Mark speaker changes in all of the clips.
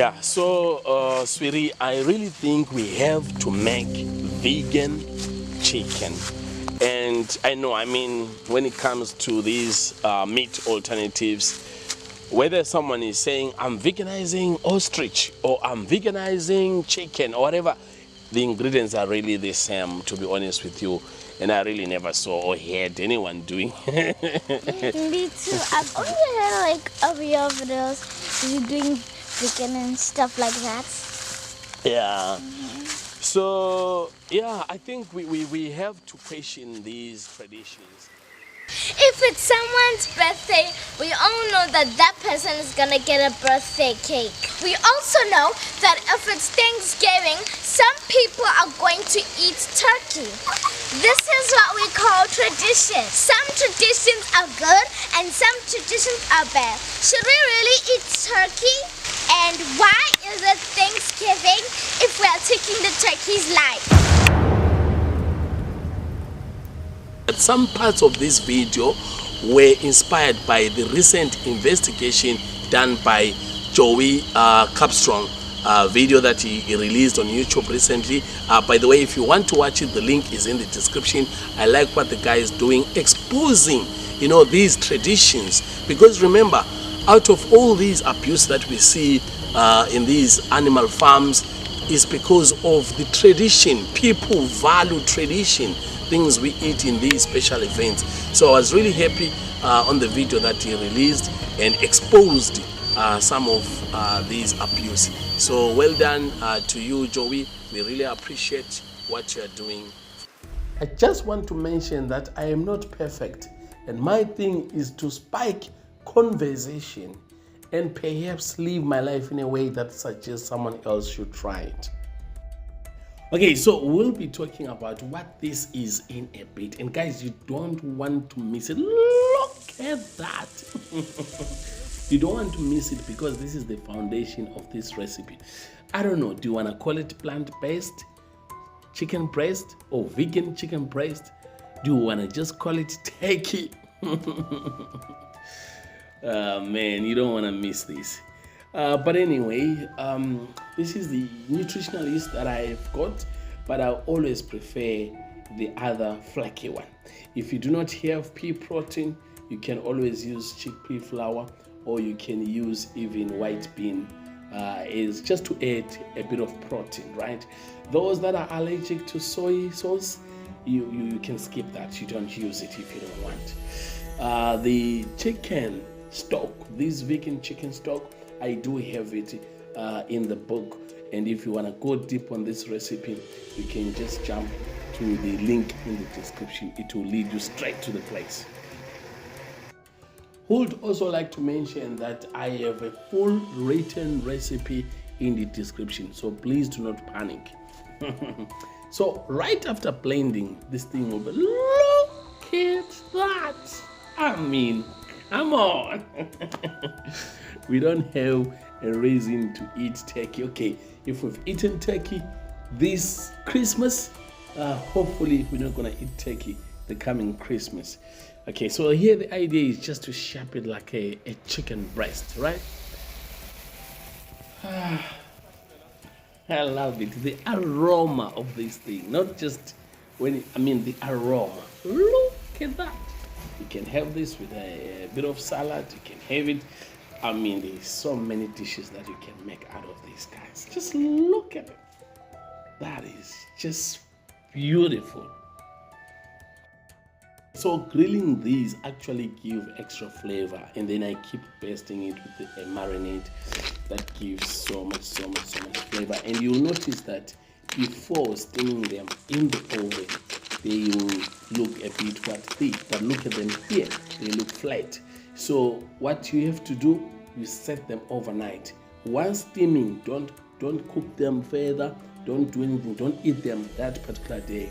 Speaker 1: Yeah, so sweetie, I really think we have to make vegan chicken. And I know, I mean, when it comes to these meat alternatives, whether someone is saying I'm veganizing ostrich or I'm veganizing chicken or whatever, the ingredients are really the same, to be honest with you. And I really never saw or heard anyone doing.
Speaker 2: Me too. I've only heard like of your videos, you doing vegan and stuff like that.
Speaker 1: Yeah. So, yeah, I think we have to question these traditions.
Speaker 2: If it's someone's birthday, we all know that that person is gonna get a birthday cake. We also know that if it's Thanksgiving, some people are going to eat turkey. This is what we call tradition. Some traditions are good and some traditions are bad. Should we really eat turkey? And why is it Thanksgiving if we are taking the turkey's life?
Speaker 1: Some parts of this video were inspired by the recent investigation done by Joey Carbstrong, video that he released on YouTube recently. By the way, if you want to watch it, the link is in the description. I like what the guy is doing, exposing, you know, these traditions, because remember, out of all these abuse that we see in these animal farms is because of the tradition. People value tradition, things we eat in these special events. So I was really happy on the video that he released and exposed some of these abuse. So well done to you, Joey. We really appreciate what you are doing. I just want to mention that I am not perfect, and my thing is to spike conversation and perhaps live my life in a way that suggests someone else should try it. Okay, so we'll be talking about what this is in a bit. And guys, you don't want to miss it. Look at that. You don't want to miss it because this is the foundation of this recipe. I don't know, do you want to call it plant-based chicken breast or vegan chicken breast? Do you want to just call it turkey? Man, you don't want to miss this. But anyway, this is the nutritional list that I've got, but I always prefer the other flaky one. If you do not have pea protein, you can always use chickpea flour, or you can use even white bean. Is just to add a bit of protein, right? Those that are allergic to soy sauce, you can skip that. You don't use it if you don't want. The chicken stock, this vegan chicken stock, I do have it in the book, and if you want to go deep on this recipe, you can just jump to the link in the description. It will lead you straight to the place. Would also like to mention that I have a full written recipe in the description, so please do not panic. So right after blending, this thing will be, look at that. I mean, come on. We don't have a reason to eat turkey. Okay, if we've eaten turkey this Christmas, hopefully we're not gonna eat turkey the coming Christmas. Okay, so here the idea is just to shape it like a chicken breast, right? I love it. The aroma of this thing, not just the aroma. Look at that. You can have this with a bit of salad. You can have it. There's so many dishes that you can make out of these guys. Just look at it. That is just beautiful. So grilling these actually give extra flavor, and then I keep basting it with a marinade that gives so much flavor. And you'll notice that before steaming them in the oven, they will look a bit thick, but look at them here, they look flat. So what you have to do, you set them overnight. Once steaming, don't cook them further, don't do anything, don't eat them that particular day.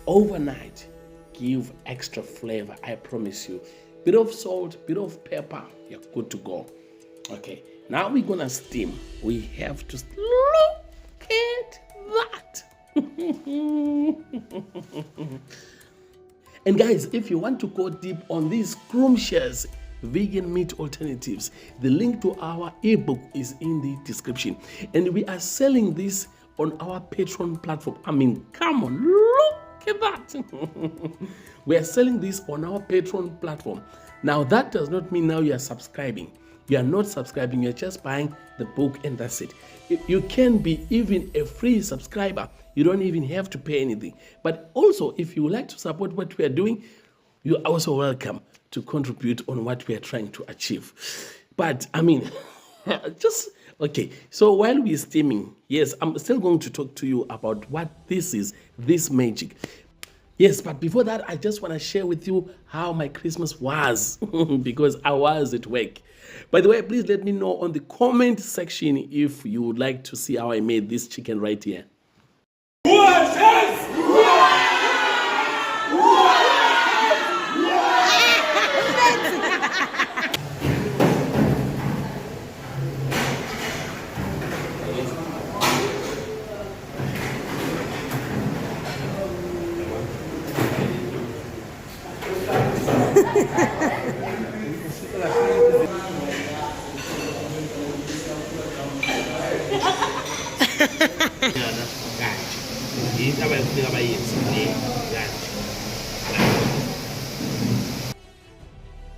Speaker 1: Overnight, give extra flavor, I promise you. Bit of salt, bit of pepper, you're good to go. Okay, now we're gonna steam. We have to look at that. And guys, if you want to go deep on these scrumptious vegan meat alternatives. The link to our ebook is in the description. And we are selling this on our Patreon platform. I mean, come on, look at that. We are selling this on our Patreon platform. Now, that does not mean now you are subscribing. You are not subscribing, you're just buying the book and that's it. You can be even a free subscriber. You don't even have to pay anything. But also, if you would like to support what we are doing, you're also welcome to contribute on what we are trying to achieve. But, I mean, okay. So while we're steaming, yes, I'm still going to talk to you about what this is, this magic. Yes, but before that, I just want to share with you how my Christmas was because I was at work. By the way, please let me know on the comment section if you would like to see how I made this chicken right here.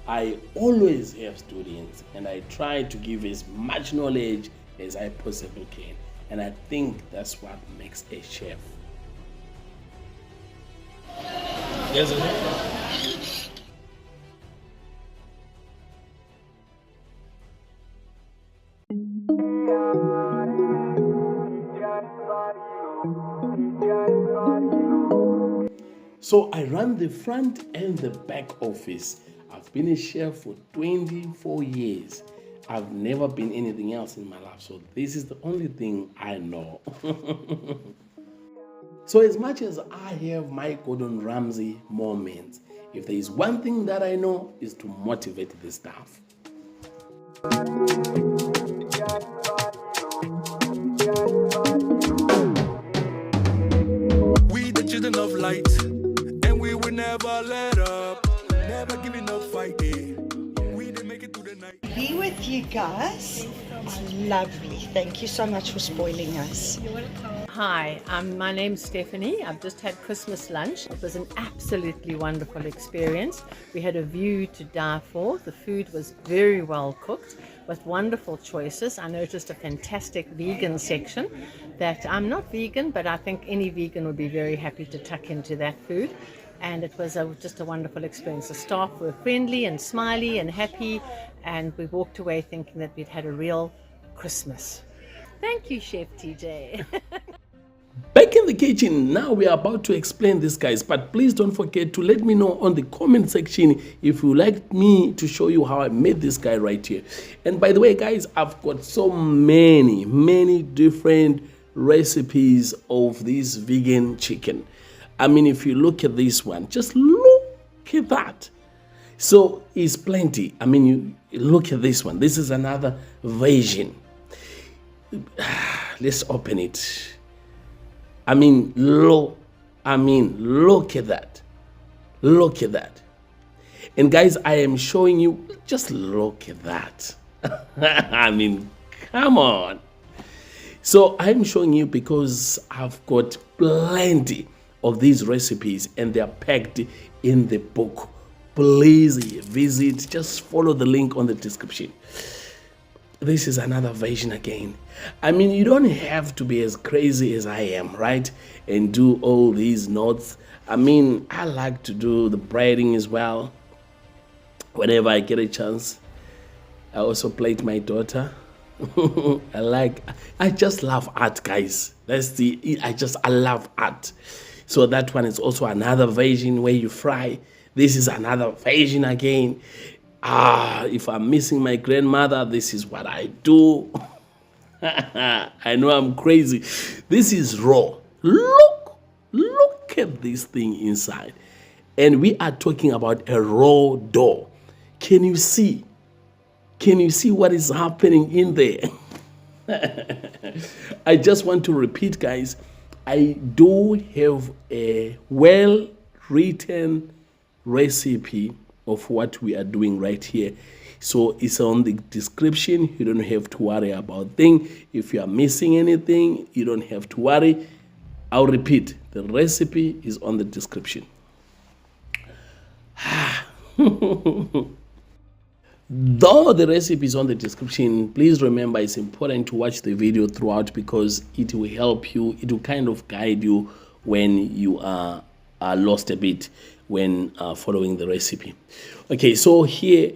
Speaker 1: I always have students and I try to give as much knowledge as I possibly can. And I think that's what makes a chef. Yes, so I run the front and the back office. I've been a chef for 24 years. I've never been anything else in my life, so this is the only thing I know. So as much as I have my Gordon Ramsay moments, if there is one thing that I know is to motivate the staff.
Speaker 3: We the children of light, and we will never let up, never giving up fighting. We didn't make it through the night.
Speaker 4: Be with you guys. It's lovely. Thank you so much for spoiling us.
Speaker 5: Hi, my name's Stephanie. I've just had Christmas lunch. It was an absolutely wonderful experience. We had a view to die for. The food was very well cooked with wonderful choices. I noticed a fantastic vegan section that I'm not vegan, but I think any vegan would be very happy to tuck into that food. And it was just a wonderful experience. The staff were friendly and smiley and happy, and we walked away thinking that we'd had a real Christmas. Thank you, Chef TJ.
Speaker 1: Back in the kitchen, now we are about to explain this, guys, but please don't forget to let me know on the comment section if you like me to show you how I made this guy right here. And by the way, guys, I've got so many different recipes of this vegan chicken. I mean, if you look at this one, just look at that. So it's plenty. I mean, you look at this one. This is another version. Let's open it. I mean, look at that. Look at that. And guys, I am showing you, just look at that. I mean, come on. So I'm showing you because I've got plenty of these recipes and they are packed in the book. Please visit, just follow the link on the description. This is another version again. I mean, you don't have to be as crazy as I am, right? And do all these notes. I mean, I like to do the braiding as well. Whenever I get a chance. I also played my daughter. I just love art, guys. I love art. So that one is also another version where you fry. This is another version again. If I'm missing my grandmother, this is what I do. I know I'm crazy. This is raw. Look at this thing inside. And we are talking about a raw dough. Can you see? Can you see what is happening in there? I just want to repeat, guys, I do have a well-written recipe of what we are doing right here. So it's on the description. You don't have to worry about things. If you are missing anything, you don't have to worry. I'll repeat, the recipe is on the description. Though the recipe is on the description, please remember it's important to watch the video throughout, because it will help you, it will kind of guide you when you are lost a bit when following the recipe. Okay, so here,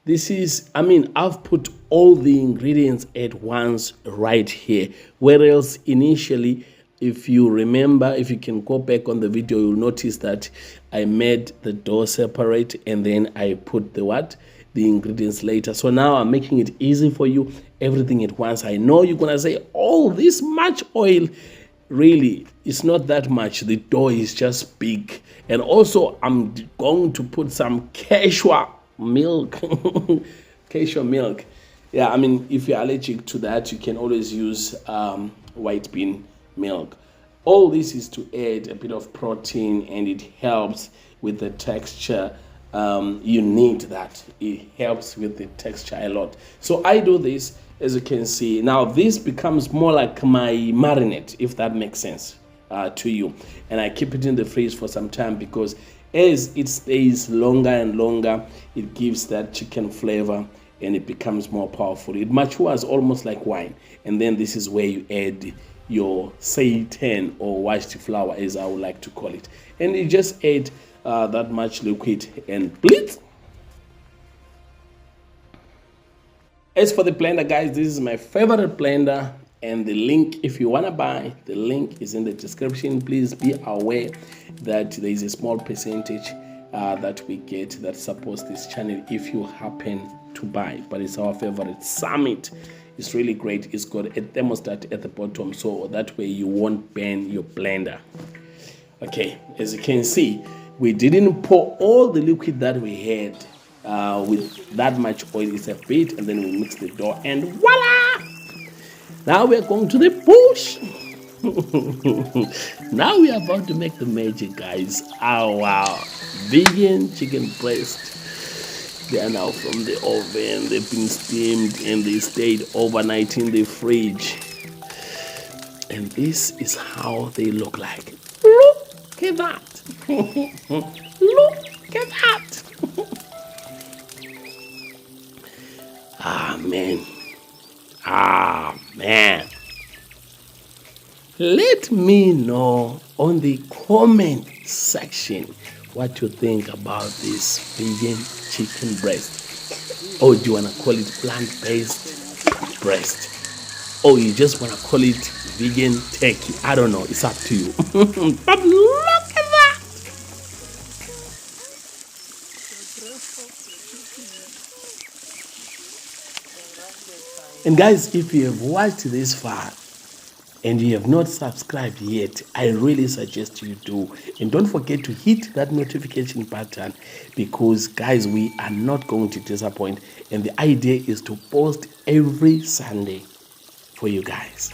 Speaker 1: this is, I've put all the ingredients at once right here. Whereas initially, if you remember, if you can go back on the video, you'll notice that I made the dough separate and then I put the ingredients later. So now I'm making it easy for you, everything at once. I know you're gonna say, oh, this much oil. Really, it's not that much. The dough is just big. And also I'm going to put some cashew milk. Cashew milk. Yeah, if you're allergic to that, you can always use white bean milk. All this is to add a bit of protein, and it helps with the texture. You need that. It helps with the texture a lot. So I do this, as you can see. Now this becomes more like my marinade, if that makes sense to you. And I keep it in the fridge for some time, because as it stays longer and longer, it gives that chicken flavor and it becomes more powerful. It matures almost like wine. And then this is where you add your seitan, or washed flour, as I would like to call it. And you just add that much liquid and blitz. As for the blender, guys, this is my favorite blender, and the link, if you want to buy, the link is in the description. Please be aware that there is a small percentage that we get that supports this channel if you happen to buy, but it's our favorite. Summit. It's really great. It's got a thermostat at the bottom, so that way you won't burn your blender. Okay, as you can see, we didn't pour all the liquid that we had with that much oil. It's a bit, and then we mix the dough, and voila! Now we are going to the bush. Now we are about to make the magic, guys. Oh wow, vegan chicken breast. They are now from the oven. They've been steamed and they stayed overnight in the fridge. And this is how they look like. Look at that. Look at that. Ah, man. Ah, man. Let me know on the comment section what you think about this vegan chicken breast. Or do you want to call it plant-based breast? Or you just want to call it vegan turkey? I don't know. It's up to you. But look at that. And guys, if you have watched this far and you have not subscribed yet, I really suggest you do. And don't forget to hit that notification button, because guys, we are not going to disappoint. And the idea is to post every Sunday for you guys.